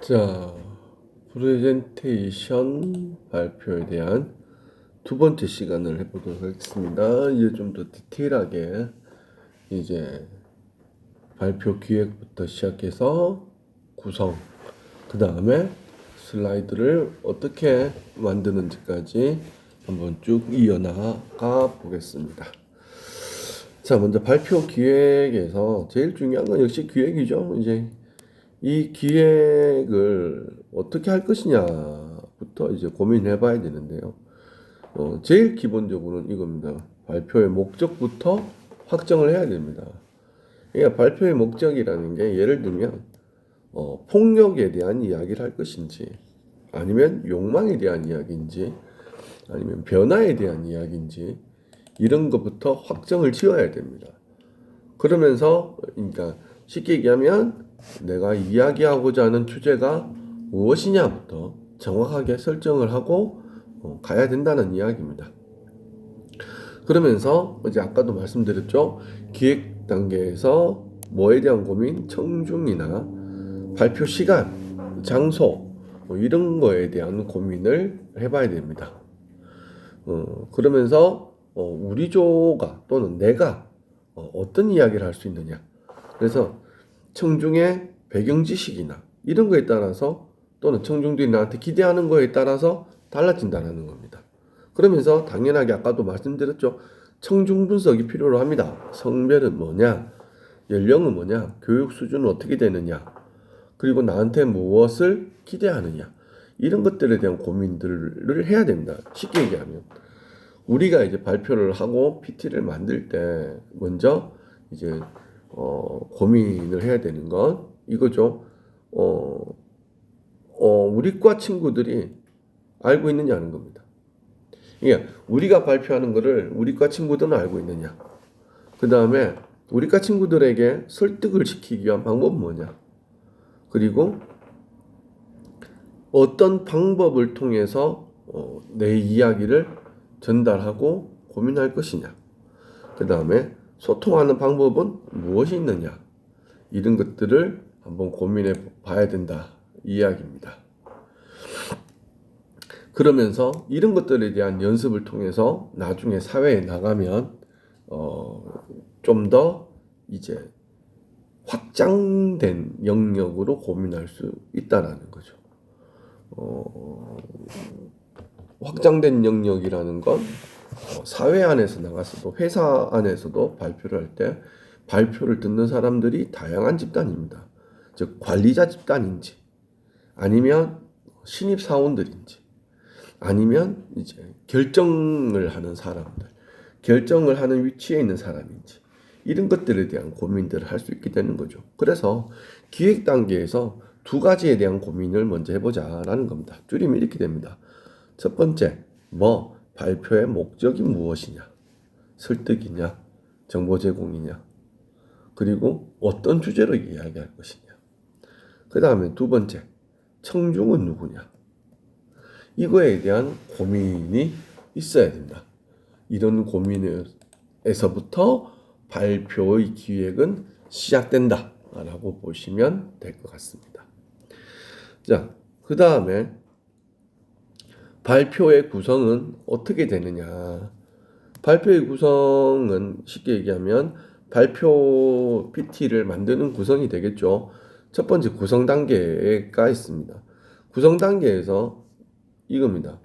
자, 프레젠테이션 발표에 대한 두 번째 시간을 해보도록 하겠습니다. 이제 좀 더 디테일하게 이제 발표 기획부터 시작해서 구성, 그 다음에 슬라이드를 어떻게 만드는지까지 한번 쭉 이어나가 보겠습니다. 자, 먼저 발표 기획에서 제일 중요한 건 역시 기획이죠. 이제 이 기획을 어떻게 할 것이냐부터 이제 고민해 봐야 되는데요. 제일 기본적으로는 이겁니다. 발표의 목적부터 확정을 해야 됩니다. 그러니까 발표의 목적이라는 게 예를 들면 폭력에 대한 이야기를 할 것인지, 아니면 욕망에 대한 이야기인지, 아니면 변화에 대한 이야기인지, 이런 것부터 확정을 지어야 됩니다. 그러면서 그러니까 쉽게 얘기하면 내가 이야기하고자 하는 주제가 무엇이냐부터 정확하게 설정을 하고 가야 된다는 이야기입니다. 그러면서 이제 아까도 말씀드렸죠. 기획 단계에서 뭐에 대한 고민, 청중이나 발표 시간, 장소 이런 거에 대한 고민을 해봐야 됩니다. 그러면서 우리 조가 또는 내가 어떤 이야기를 할 수 있느냐. 그래서 청중의 배경 지식이나 이런 거에 따라서 또는 청중들이 나한테 기대하는 거에 따라서 달라진다는 겁니다. 그러면서 당연하게 아까도 말씀드렸죠. 청중 분석이 필요로 합니다. 성별은 뭐냐, 연령은 뭐냐, 교육 수준은 어떻게 되느냐, 그리고 나한테 무엇을 기대하느냐, 이런 것들에 대한 고민들을 해야 됩니다. 쉽게 얘기하면 우리가 이제 발표를 하고 PT를 만들 때 먼저 이제 고민을 해야 되는 건 이거죠. 우리과 친구들이 알고 있느냐는 겁니다. 그러니까 우리가 발표하는 거를 우리과 친구들은 알고 있느냐. 그 다음에 우리과 친구들에게 설득을 시키기 위한 방법은 뭐냐. 그리고 어떤 방법을 통해서 내 이야기를 전달하고 고민할 것이냐. 그 다음에 소통하는 방법은 무엇이 있느냐. 이런 것들을 한번 고민해 봐야 된다. 이 이야기입니다. 그러면서 이런 것들에 대한 연습을 통해서 나중에 사회에 나가면 좀 더 이제 확장된 영역으로 고민할 수 있다라는 거죠. 확장된 영역이라는 건 사회 안에서 나갔어도 회사 안에서도 발표를 할 때 발표를 듣는 사람들이 다양한 집단입니다. 즉 관리자 집단인지 아니면 신입 사원들인지 아니면 이제 결정을 하는 사람들, 결정을 하는 위치에 있는 사람인지 이런 것들에 대한 고민들을 할 수 있게 되는 거죠. 그래서 기획 단계에서 두 가지에 대한 고민을 먼저 해보자라는 겁니다. 줄이면 이렇게 됩니다. 첫 번째, 발표의 목적이 무엇이냐? 설득이냐? 정보 제공이냐? 그리고 어떤 주제로 이야기할 것이냐? 그 다음에 두 번째, 청중은 누구냐? 이거에 대한 고민이 있어야 된다. 이런 고민에서부터 발표의 기획은 시작된다. 라고 보시면 될 것 같습니다. 자, 그 다음에 발표의 구성은 어떻게 되느냐. 발표의 구성은 쉽게 얘기하면 발표 PT를 만드는 구성이 되겠죠. 첫 번째 구성 단계가 있습니다. 구성 단계에서 이겁니다.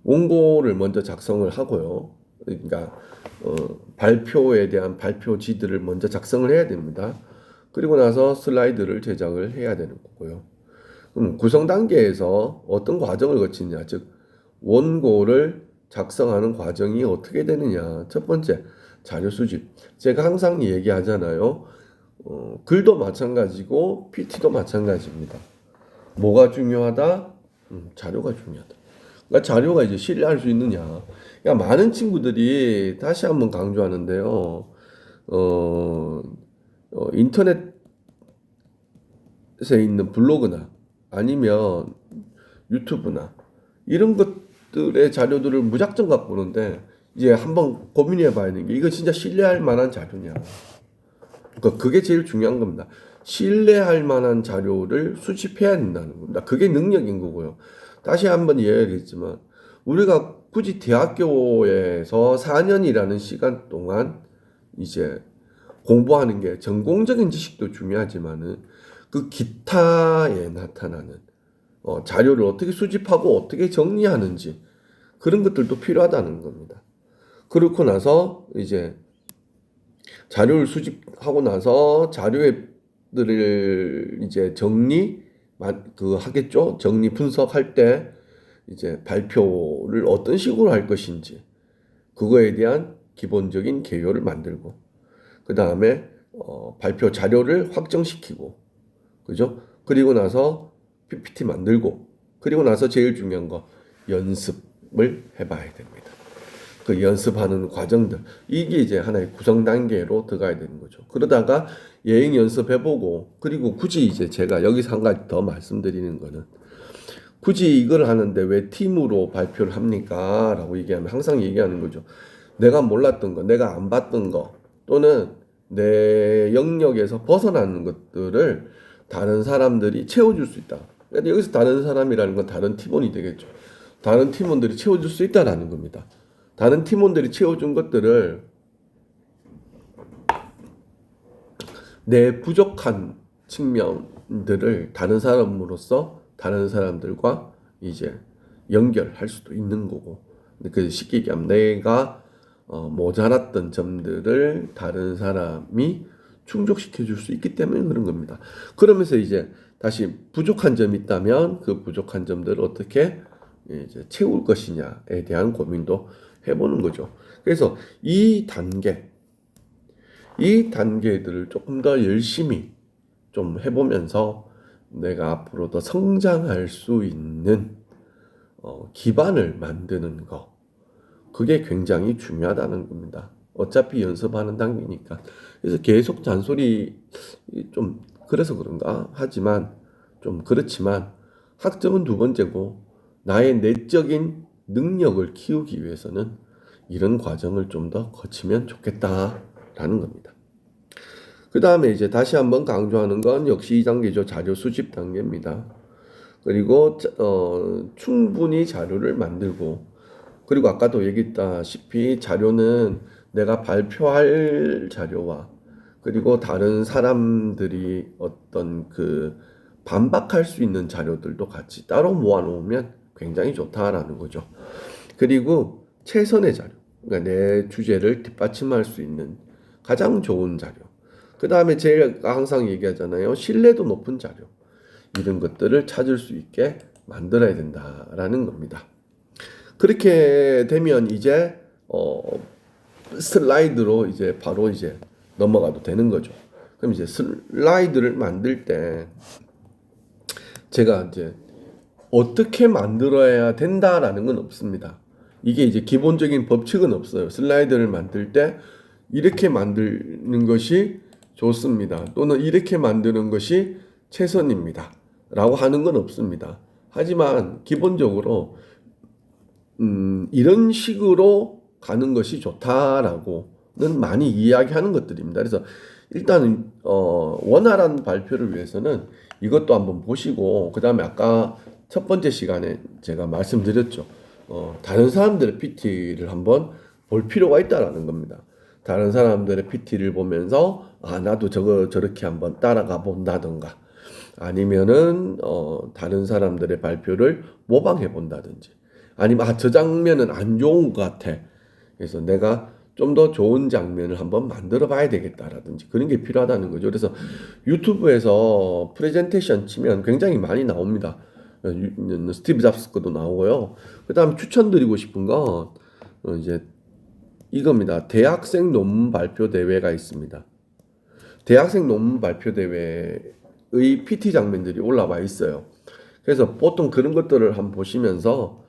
원고를 먼저 작성을 하고요. 그러니까 발표에 대한 발표지들을 먼저 작성을 해야 됩니다. 그리고 나서 슬라이드를 제작을 해야 되는 거고요. 구성 단계에서 어떤 과정을 거치냐, 즉 원고를 작성하는 과정이 어떻게 되느냐. 첫 번째, 자료 수집. 제가 항상 얘기하잖아요. 글도 마찬가지고 PT도 마찬가지입니다. 뭐가 중요하다? 자료가 중요하다. 그러니까 자료가 이제 신뢰할 수 있느냐. 그러니까 많은 친구들이 다시 한번 강조하는데요. 인터넷에 있는 블로그나 아니면 유튜브나 이런 것들의 자료들을 무작정 갖고 오는데 이제 한번 고민해 봐야 되는 게 이거 진짜 신뢰할 만한 자료냐. 그게 제일 중요한 겁니다. 신뢰할 만한 자료를 수집해야 된다는 겁니다. 그게 능력인 거고요. 다시 한번 이야기했지만 우리가 굳이 대학교에서 4년이라는 시간 동안 이제 공부하는 게 전공적인 지식도 중요하지만은 그 기타에 나타나는 자료를 어떻게 수집하고 어떻게 정리하는지 그런 것들도 필요하다는 겁니다. 그렇고 나서 이제 자료를 수집하고 나서 자료들을 이제 하겠죠. 정리 분석할 때 이제 발표를 어떤 식으로 할 것인지 그거에 대한 기본적인 개요를 만들고 그 다음에 발표 자료를 확정시키고 그죠? 그리고 나서 PPT 만들고 그리고 나서 제일 중요한 거 연습을 해봐야 됩니다. 그 연습하는 과정들 이게 이제 하나의 구성 단계로 들어가야 되는 거죠. 그러다가 예행 연습해보고 그리고 굳이 이제 제가 여기서 한 가지 더 말씀드리는 거는 굳이 이걸 하는데 왜 팀으로 발표를 합니까? 라고 얘기하면 항상 얘기하는 거죠. 내가 몰랐던 거, 내가 안 봤던 거 또는 내 영역에서 벗어나는 것들을 다른 사람들이 채워줄 수 있다. 그러니까 여기서 다른 사람이라는 건 다른 팀원이 되겠죠. 다른 팀원들이 채워줄 수 있다라는 겁니다. 다른 팀원들이 채워준 것들을 내 부족한 측면들을 다른 사람으로서 다른 사람들과 이제 연결할 수도 있는 거고 그 쉽게 얘기하면 내가 모자랐던 점들을 다른 사람이 충족시켜 줄 수 있기 때문에 그런 겁니다. 그러면서 이제 다시 부족한 점이 있다면 그 부족한 점들을 어떻게 이제 채울 것이냐에 대한 고민도 해보는 거죠. 그래서 이 단계들을 조금 더 열심히 좀 해보면서 내가 앞으로 더 성장할 수 있는 기반을 만드는 거. 그게 굉장히 중요하다는 겁니다. 어차피 연습하는 단계니까. 그래서 계속 잔소리 좀 그래서 그런가 하지만 좀 그렇지만 학점은 두 번째고 나의 내적인 능력을 키우기 위해서는 이런 과정을 좀 더 거치면 좋겠다라는 겁니다. 그 다음에 이제 다시 한번 강조하는 건 역시 2단계죠. 자료 수집 단계입니다. 그리고 충분히 자료를 만들고 그리고 아까도 얘기했다시피 자료는 내가 발표할 자료와 그리고 다른 사람들이 어떤 그 반박할 수 있는 자료들도 같이 따로 모아놓으면 굉장히 좋다라는 거죠. 그리고 최선의 자료, 그러니까 내 주제를 뒷받침할 수 있는 가장 좋은 자료. 그 다음에 제가 항상 얘기하잖아요. 신뢰도 높은 자료. 이런 것들을 찾을 수 있게 만들어야 된다라는 겁니다. 그렇게 되면 이제 슬라이드로 이제 바로 이제 넘어가도 되는 거죠. 그럼 이제 슬라이드를 만들 때 제가 이제 어떻게 만들어야 된다라는 건 없습니다. 이게 이제 기본적인 법칙은 없어요. 슬라이드를 만들 때 이렇게 만드는 것이 좋습니다. 또는 이렇게 만드는 것이 최선입니다. 라고 하는 건 없습니다. 하지만 기본적으로 이런 식으로 가는 것이 좋다라고는 많이 이야기하는 것들입니다. 그래서 일단은 원활한 발표를 위해서는 이것도 한번 보시고 그 다음에 아까 첫 번째 시간에 제가 말씀드렸죠. 다른 사람들의 PT를 한번 볼 필요가 있다라는 겁니다. 다른 사람들의 PT를 보면서 나도 저렇게 한번 따라가 본다던가 아니면은 다른 사람들의 발표를 모방해 본다든지 아니면 저 장면은 안 좋은 것 같아. 그래서 내가 좀 더 좋은 장면을 한번 만들어 봐야 되겠다라든지 그런 게 필요하다는 거죠. 그래서 유튜브에서 프레젠테이션 치면 굉장히 많이 나옵니다. 스티브 잡스 것도 나오고요. 그다음 추천드리고 싶은 건 이제 이겁니다. 대학생 논문 발표 대회가 있습니다. 대학생 논문 발표 대회의 PT 장면들이 올라와 있어요. 그래서 보통 그런 것들을 한번 보시면서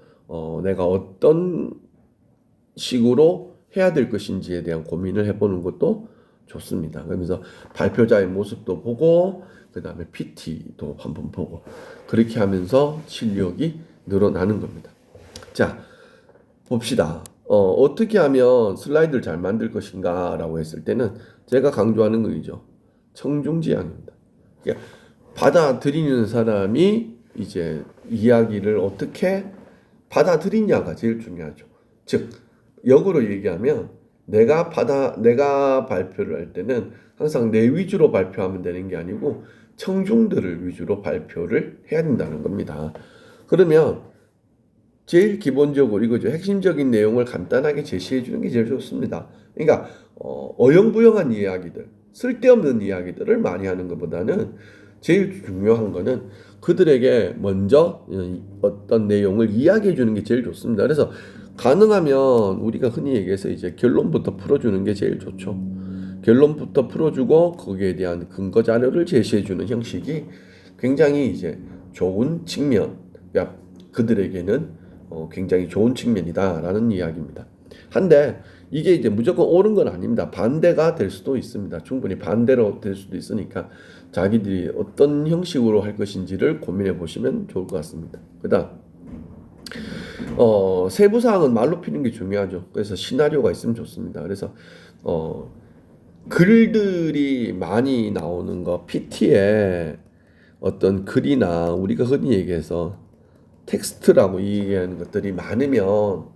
내가 어떤 식으로 해야 될 것인지에 대한 고민을 해보는 것도 좋습니다. 그러면서 발표자의 모습도 보고 그 다음에 PT도 한번 보고 그렇게 하면서 실력이 늘어나는 겁니다. 자, 봅시다. 어떻게 하면 슬라이드를 잘 만들 것인가 라고 했을 때는 제가 강조하는 거이죠. 청중지향입니다. 그러니까 받아들이는 사람이 이제 이야기를 어떻게 받아들이냐가 제일 중요하죠. 즉, 역으로 얘기하면 내가 발표를 할 때는 항상 내 위주로 발표하면 되는 게 아니고 청중들을 위주로 발표를 해야 된다는 겁니다. 그러면 제일 기본적으로 이거죠. 핵심적인 내용을 간단하게 제시해 주는 게 제일 좋습니다. 그러니까 어영부영한 이야기들, 쓸데없는 이야기들을 많이 하는 것보다는 제일 중요한 거는 그들에게 먼저 어떤 내용을 이야기해 주는 게 제일 좋습니다. 그래서 가능하면 우리가 흔히 얘기해서 이제 결론부터 풀어주는 게 제일 좋죠. 결론부터 풀어주고 거기에 대한 근거 자료를 제시해 주는 형식이 굉장히 이제 좋은 측면, 그러니까 그들에게는 굉장히 좋은 측면이다라는 이야기입니다. 한데 이게 이제 무조건 옳은 건 아닙니다. 반대가 될 수도 있습니다. 충분히 반대로 될 수도 있으니까 자기들이 어떤 형식으로 할 것인지를 고민해 보시면 좋을 것 같습니다. 그다음 세부 사항은 말로 피는 게 중요하죠. 그래서 시나리오가 있으면 좋습니다. 그래서 글들이 많이 나오는 거, PT에 어떤 글이나 우리가 흔히 얘기해서 텍스트라고 얘기하는 것들이 많으면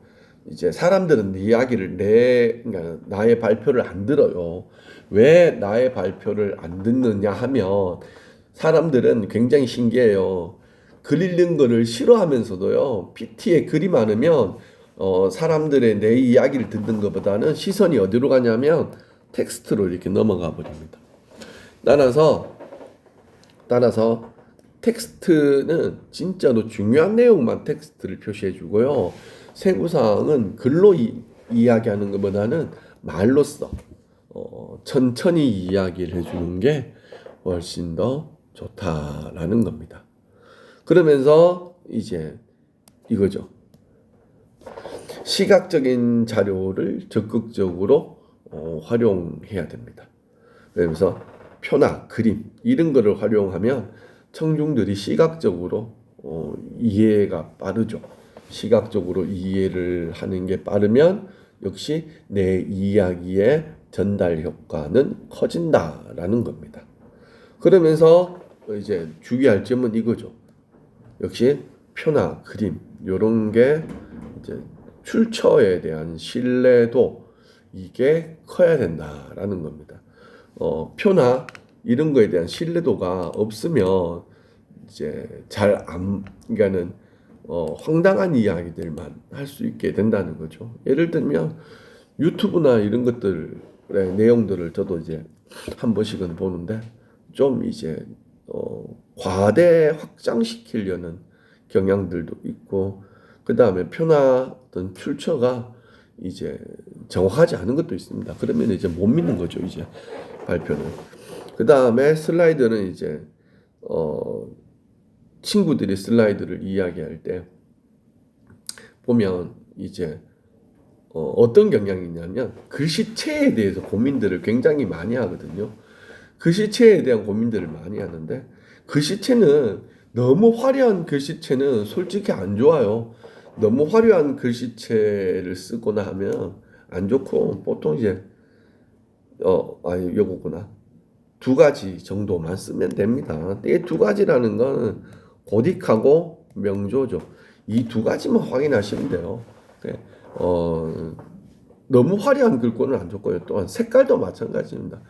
이제 사람들은 네 이야기를 그러니까 나의 발표를 안 들어요. 왜 나의 발표를 안 듣느냐 하면 사람들은 굉장히 신기해요. 글 읽는 거를 싫어하면서도요. PT에 글이 많으면 사람들의 내 이야기를 듣는 것보다는 시선이 어디로 가냐면 텍스트로 이렇게 넘어가 버립니다. 따라서 텍스트는 진짜로 중요한 내용만 텍스트를 표시해 주고요. 세부사항은 글로 이야기하는 것보다는 말로써 천천히 이야기를 해주는 게 훨씬 더 좋다라는 겁니다. 그러면서 이제 이거죠. 시각적인 자료를 적극적으로 활용해야 됩니다. 그래서 표나 그림 이런 거를 활용하면 청중들이 시각적으로 이해가 빠르죠. 시각적으로 이해를 하는 게 빠르면 역시 내 이야기의 전달 효과는 커진다라는 겁니다. 그러면서 이제 주의할 점은 이거죠. 역시 표나 그림 이런 게 이제 출처에 대한 신뢰도 이게 커야 된다라는 겁니다. 표나 이런 거에 대한 신뢰도가 없으면 이제 그러니까는 황당한 이야기들만 할 수 있게 된다는 거죠. 예를 들면 유튜브나 이런 것들의 내용들을 저도 이제 한 번씩은 보는데 좀 이제 과대 확장시키려는 경향들도 있고 그 다음에 표나 어떤 출처가 이제 정확하지 않은 것도 있습니다. 그러면 이제 못 믿는 거죠, 이제 발표는. 그 다음에 슬라이드는 이제 친구들이 슬라이드를 이야기할 때 보면 이제 어떤 경향이 있냐면 글씨체에 대해서 고민들을 굉장히 많이 하거든요. 글씨체에 대한 고민들을 많이 하는데 글씨체는 너무 화려한 글씨체는 솔직히 안 좋아요. 너무 화려한 글씨체를 쓰거나 하면 안 좋고 보통 이제 요거구나. 두 가지 정도만 쓰면 됩니다. 이 두 가지라는 건 고딕하고 명조죠. 이 두 가지만 확인하시면 돼요. 너무 화려한 글꼴은 안 좋고요. 또한 색깔도 마찬가지입니다.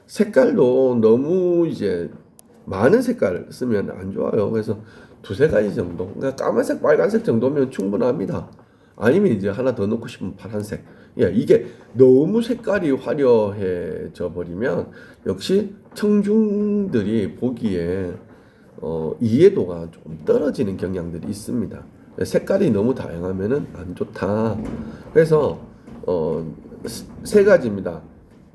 색깔도 너무 이제 많은 색깔을 쓰면 안 좋아요. 그래서 두세 가지 정도. 그러니까 까만색, 빨간색 정도면 충분합니다. 아니면 이제 하나 더 넣고 싶으면 파란색. 예, 이게 너무 색깔이 화려해져 버리면 역시 청중들이 보기에 이해도가 좀 떨어지는 경향들이 있습니다. 색깔이 너무 다양하면은 안 좋다. 그래서 세 가지입니다.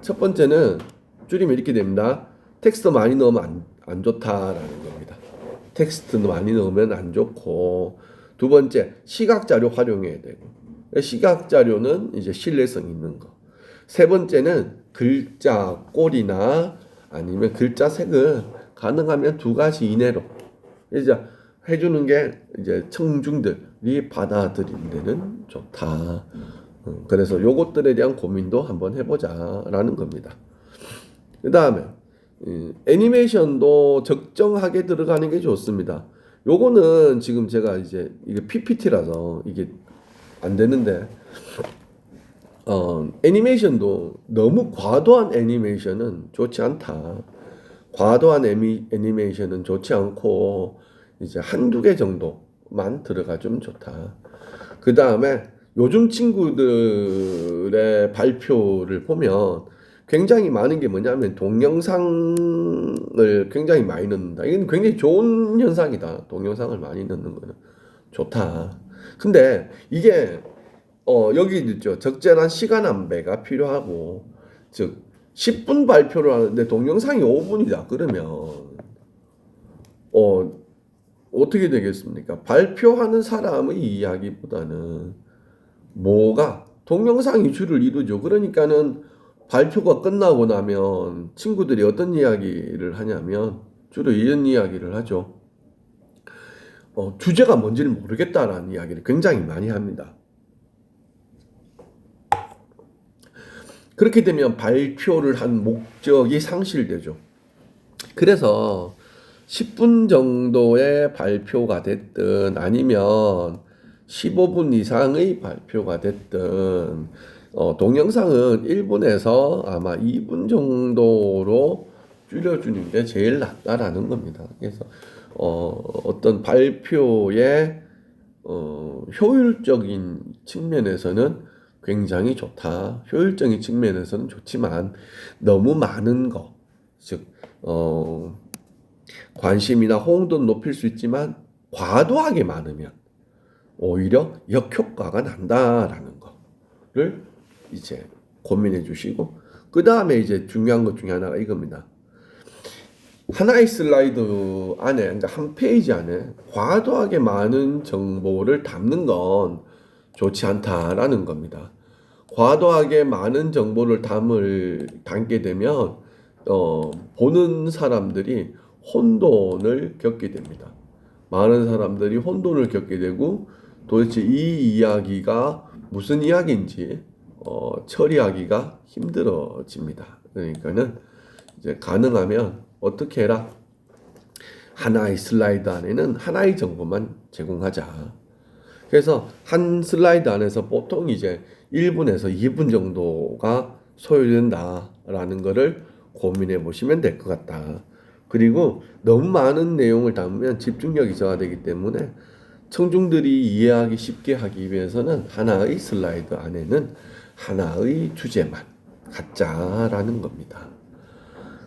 첫 번째는 줄이면 이렇게 됩니다. 텍스트 많이 넣으면 안 좋다라는 겁니다. 텍스트 많이 넣으면 안 좋고, 두 번째 시각 자료 활용해야 되고, 시각 자료는 이제 신뢰성 있는 거. 세 번째는 글자 꼴이나 아니면 글자 색을 가능하면 두 가지 이내로 이제 해주는 게 이제 청중들이 받아들이는 데는 좋다. 그래서 요것들에 대한 고민도 한번 해보자라는 겁니다. 그 다음에 애니메이션도 적정하게 들어가는 게 좋습니다. 요거는 지금 제가 이제 이게 PPT라서 이게 안 되는데 애니메이션도 너무 과도한 애니메이션은 좋지 않다. 과도한 애니메이션은 좋지 않고 이제 한두 개 정도만 들어가주면 좋다. 그 다음에 요즘 친구들의 발표를 보면 굉장히 많은 게 뭐냐면 동영상을 굉장히 많이 넣는다. 이건 굉장히 좋은 현상이다. 동영상을 많이 넣는 거는 좋다. 근데 이게 여기 있죠. 적절한 시간 안배가 필요하고, 즉 10분 발표를 하는데 동영상이 5분이다. 그러면 어떻게 되겠습니까? 발표하는 사람의 이야기보다는 뭐가 동영상이 주를 이루죠. 그러니까는 발표가 끝나고 나면 친구들이 어떤 이야기를 하냐면 주로 이런 이야기를 하죠. 주제가 뭔지를 모르겠다라는 이야기를 굉장히 많이 합니다. 그렇게 되면 발표를 한 목적이 상실되죠. 그래서 10분 정도의 발표가 됐든 아니면 15분 이상의 발표가 됐든 동영상은 1분에서 아마 2분 정도로 줄여주는 게 제일 낫다라는 겁니다. 그래서 어떤 발표의 효율적인 측면에서는 굉장히 좋다. 효율적인 측면에서는 좋지만 너무 많은 거, 즉 관심이나 호응도는 높일 수 있지만 과도하게 많으면 오히려 역효과가 난다라는 거를 이제 고민해 주시고, 그 다음에 이제 중요한 것 중에 하나가 이겁니다. 하나의 슬라이드 안에, 그러니까 한 페이지 안에 과도하게 많은 정보를 담는 건 좋지 않다라는 겁니다. 과도하게 많은 정보를 담게 되면 보는 사람들이 혼돈을 겪게 됩니다. 많은 사람들이 혼돈을 겪게 되고 도대체 이 이야기가 무슨 이야기인지 처리하기가 힘들어집니다. 그러니까는 이제 가능하면 어떻게 해라? 하나의 슬라이드 안에는 하나의 정보만 제공하자. 그래서 한 슬라이드 안에서 보통 이제 1분에서 2분 정도가 소요된다라는 거를 고민해 보시면 될 것 같다. 그리고 너무 많은 내용을 담으면 집중력이 저하되기 때문에 청중들이 이해하기 쉽게 하기 위해서는 하나의 슬라이드 안에는 하나의 주제만 갖자라는 겁니다.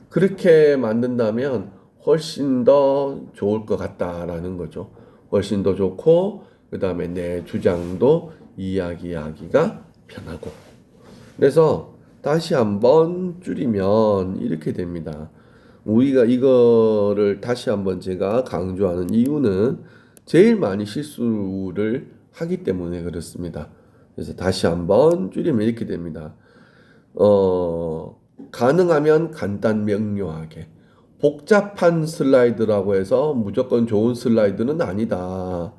그렇게 만든다면 훨씬 더 좋을 것 같다라는 거죠. 훨씬 더 좋고, 그 다음에 내 주장도 이야기하기가 편하고. 그래서 다시 한번 줄이면 이렇게 됩니다. 우리가 이거를 다시 한번 제가 강조하는 이유는 제일 많이 실수를 하기 때문에 그렇습니다. 그래서 다시 한번 줄이면 이렇게 됩니다. 가능하면 간단 명료하게. 복잡한 슬라이드라고 해서 무조건 좋은 슬라이드는 아니다.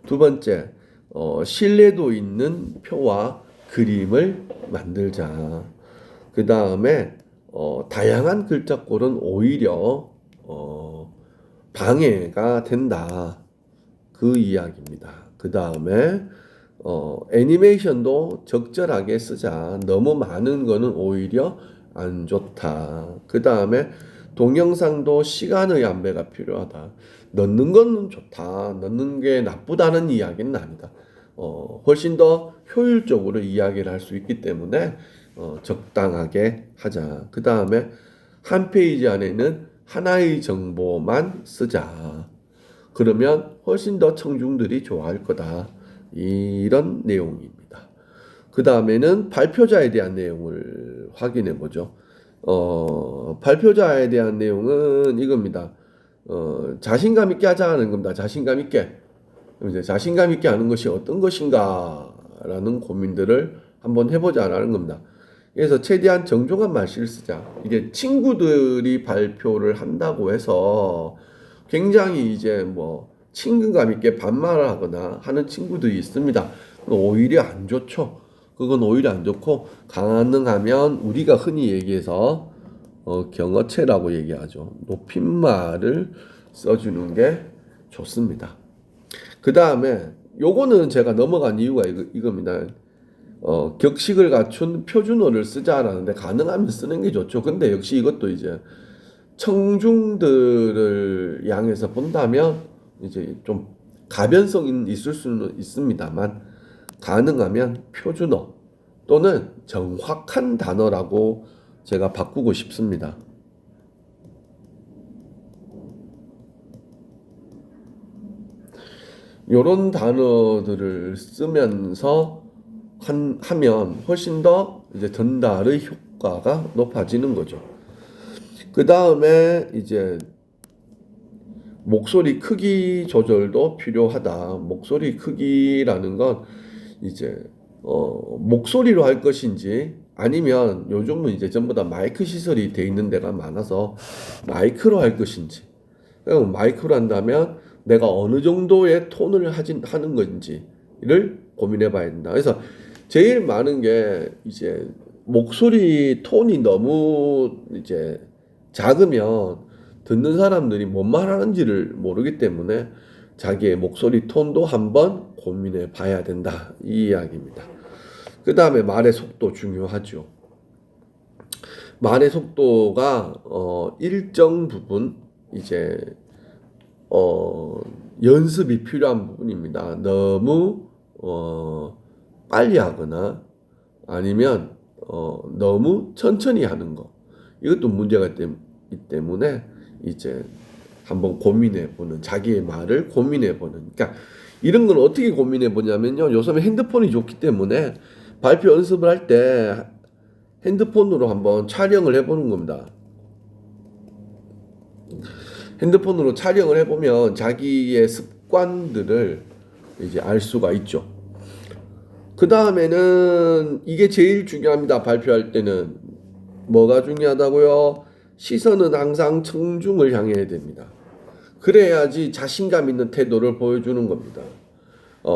두 번째, 신뢰도 있는 표와 그림을 만들자. 그 다음에 다양한 글자꼴은 오히려 방해가 된다. 그 이야기입니다. 그 다음에 애니메이션도 적절하게 쓰자. 너무 많은 거는 오히려 안 좋다. 그 다음에 동영상도 시간의 안배가 필요하다. 넣는 건 좋다. 넣는 게 나쁘다는 이야기는 아니다. 훨씬 더 효율적으로 이야기를 할 수 있기 때문에 적당하게 하자. 그 다음에 한 페이지 안에는 하나의 정보만 쓰자. 그러면 훨씬 더 청중들이 좋아할 거다. 이런 내용입니다. 그 다음에는 발표자에 대한 내용을 확인해 보죠. 발표자에 대한 내용은 이겁니다. 자신감 있게 하자는 겁니다. 자신감 있게. 이제 자신감 있게 하는 것이 어떤 것인가라는 고민들을 한번 해보자라는 겁니다. 그래서 최대한 정중한 말씨를 쓰자. 이게 친구들이 발표를 한다고 해서 굉장히 이제 뭐 친근감 있게 반말을 하거나 하는 친구들이 있습니다. 오히려 안 좋죠. 그건 오히려 안 좋고, 가능하면 우리가 흔히 얘기해서 경어체라고 얘기하죠. 높임말을 써주는 게 좋습니다. 그 다음에 요거는 제가 넘어간 이유가 이겁니다. 격식을 갖춘 표준어를 쓰자라는데 가능하면 쓰는 게 좋죠. 근데 역시 이것도 이제 청중들을 향해서 본다면 이제 좀 가변성이 있을 수는 있습니다만 가능하면 표준어 또는 정확한 단어라고 제가 바꾸고 싶습니다. 요런 단어들을 쓰면서 하면 훨씬 더 이제 전달의 효과가 높아지는 거죠. 그 다음에 이제 목소리 크기 조절도 필요하다. 목소리 크기라는 건 이제 목소리로 할 것인지 아니면 요즘은 이제 전부 다 마이크 시설이 돼 있는 데가 많아서 마이크로 할 것인지. 그럼 마이크로 한다면 내가 어느 정도의 톤을 하는 건지를 고민해 봐야 된다. 그래서 제일 많은 게 이제 목소리 톤이 너무 이제 작으면 듣는 사람들이 뭔 말하는지를 모르기 때문에 자기의 목소리 톤도 한번 고민해 봐야 된다. 이 이야기입니다. 그 다음에 말의 속도 중요하죠. 말의 속도가 일정 부분 이제 연습이 필요한 부분입니다. 너무 빨리 하거나 아니면 너무 천천히 하는 거 이것도 문제가 있기 때문에 이제 한번 고민해보는 자기의 말을 고민해보는 그러니까 이런 건 어떻게 고민해보냐면요. 요즘에 핸드폰이 좋기 때문에 발표 연습을 할 때 핸드폰으로 한번 촬영을 해보는 겁니다. 핸드폰으로 촬영을 해보면 자기의 습관들을 이제 알 수가 있죠. 그 다음에는 이게 제일 중요합니다. 발표할 때는 뭐가 중요하다고요? 시선은 항상 청중을 향해야 됩니다. 그래야지 자신감 있는 태도를 보여주는 겁니다.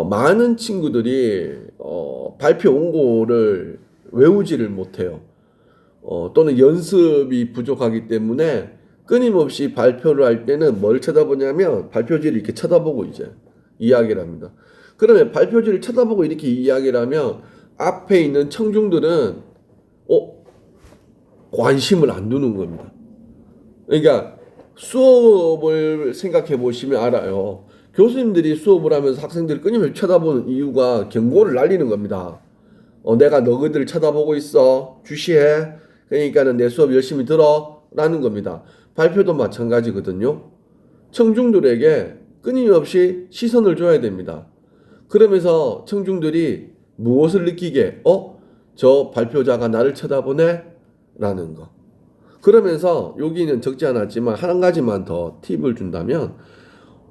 많은 친구들이 발표 원고를 외우지를 못해요. 또는 연습이 부족하기 때문에 끊임없이 발표를 할 때는 뭘 쳐다보냐면 발표지를 이렇게 쳐다보고 이제 이야기를 합니다. 그러면 발표지를 쳐다보고 이렇게 이야기를 하면 앞에 있는 청중들은 관심을 안 두는 겁니다. 그러니까 수업을 생각해 보시면 알아요. 교수님들이 수업을 하면서 학생들을 끊임없이 쳐다보는 이유가 경고를 날리는 겁니다. 내가 너희들을 쳐다보고 있어. 주시해. 그러니까는 내 수업 열심히 들어. 라는 겁니다. 발표도 마찬가지거든요. 청중들에게 끊임없이 시선을 줘야 됩니다. 그러면서 청중들이 무엇을 느끼게? 저 발표자가 나를 쳐다보네? 라는 거. 그러면서 여기는 적지 않았지만 한 가지만 더 팁을 준다면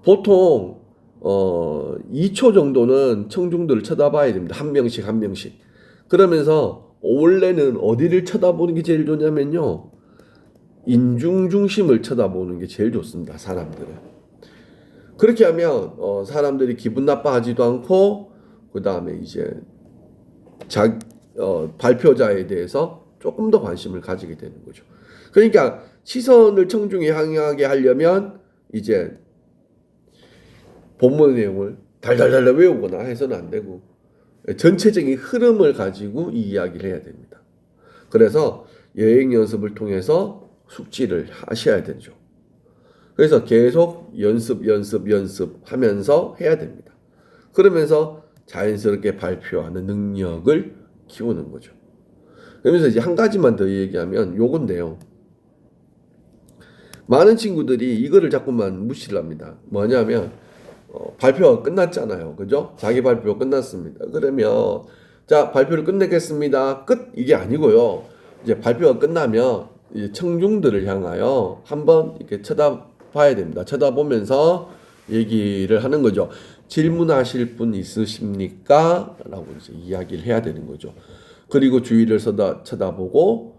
보통 2초 정도는 청중들을 쳐다봐야 됩니다. 한 명씩 한 명씩. 그러면서 원래는 어디를 쳐다보는 게 제일 좋냐면요. 인중 중심을 쳐다보는 게 제일 좋습니다. 사람들은. 그렇게 하면 사람들이 기분 나빠하지도 않고 그 다음에 이제 발표자에 대해서 조금 더 관심을 가지게 되는 거죠. 그러니까 시선을 청중에 향하게 하려면 이제 본문 내용을 달달달 외우거나 해서는 안 되고 전체적인 흐름을 가지고 이 이야기를 해야 됩니다. 그래서 여행 연습을 통해서 숙지를 하셔야 되죠. 그래서 계속 연습하면서 해야 됩니다. 그러면서 자연스럽게 발표하는 능력을 키우는 거죠. 그러면서 이제 한 가지만 더 얘기하면 요건데요. 많은 친구들이 이거를 자꾸만 무시를 합니다. 뭐냐면 발표가 끝났잖아요. 그죠? 자기 발표가 끝났습니다. 그러면 자, 발표를 끝내겠습니다. 끝 이게 아니고요. 이제 발표가 끝나면 이제 청중들을 향하여 한번 이렇게 쳐다봐야 됩니다. 쳐다보면서 얘기를 하는 거죠. 질문하실 분 있으십니까? 라고 이제 이야기를 해야 되는 거죠. 그리고 주위를 쳐다보고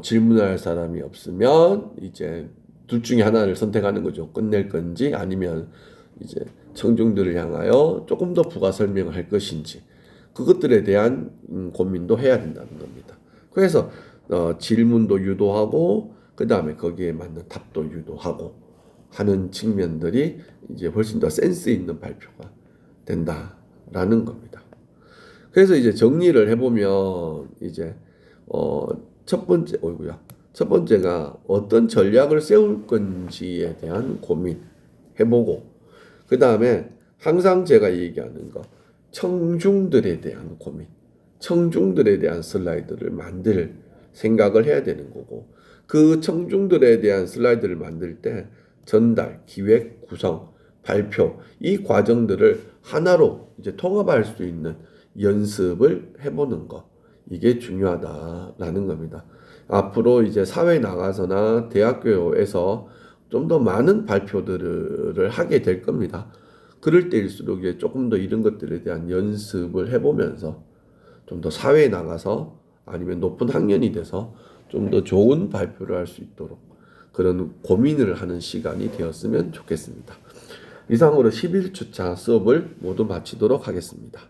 질문할 사람이 없으면 이제 둘 중에 하나를 선택하는 거죠. 끝낼 건지 아니면 이제 청중들을 향하여 조금 더 부가 설명을 할 것인지 그것들에 대한 고민도 해야 된다는 겁니다. 그래서 질문도 유도하고 그 다음에 거기에 맞는 답도 유도하고 하는 측면들이 이제 훨씬 더 센스 있는 발표가 된다라는 겁니다. 그래서 이제 정리를 해보면 이제 첫 번째가 어떤 전략을 세울 건지에 대한 고민 해보고, 그 다음에 항상 제가 얘기하는 거 청중들에 대한 고민, 청중들에 대한 슬라이드를 만들 생각을 해야 되는 거고, 그 청중들에 대한 슬라이드를 만들 때 전달, 기획, 구성, 발표 이 과정들을 하나로 이제 통합할 수 있는 연습을 해보는 거, 이게 중요하다라는 겁니다. 앞으로 이제 사회 나가서나 대학교에서 좀 더 많은 발표들을 하게 될 겁니다. 그럴 때일수록 이제 조금 더 이런 것들에 대한 연습을 해보면서 좀 더 사회에 나가서 아니면 높은 학년이 돼서 좀 더 좋은 발표를 할 수 있도록 그런 고민을 하는 시간이 되었으면 좋겠습니다. 이상으로 11주차 수업을 모두 마치도록 하겠습니다.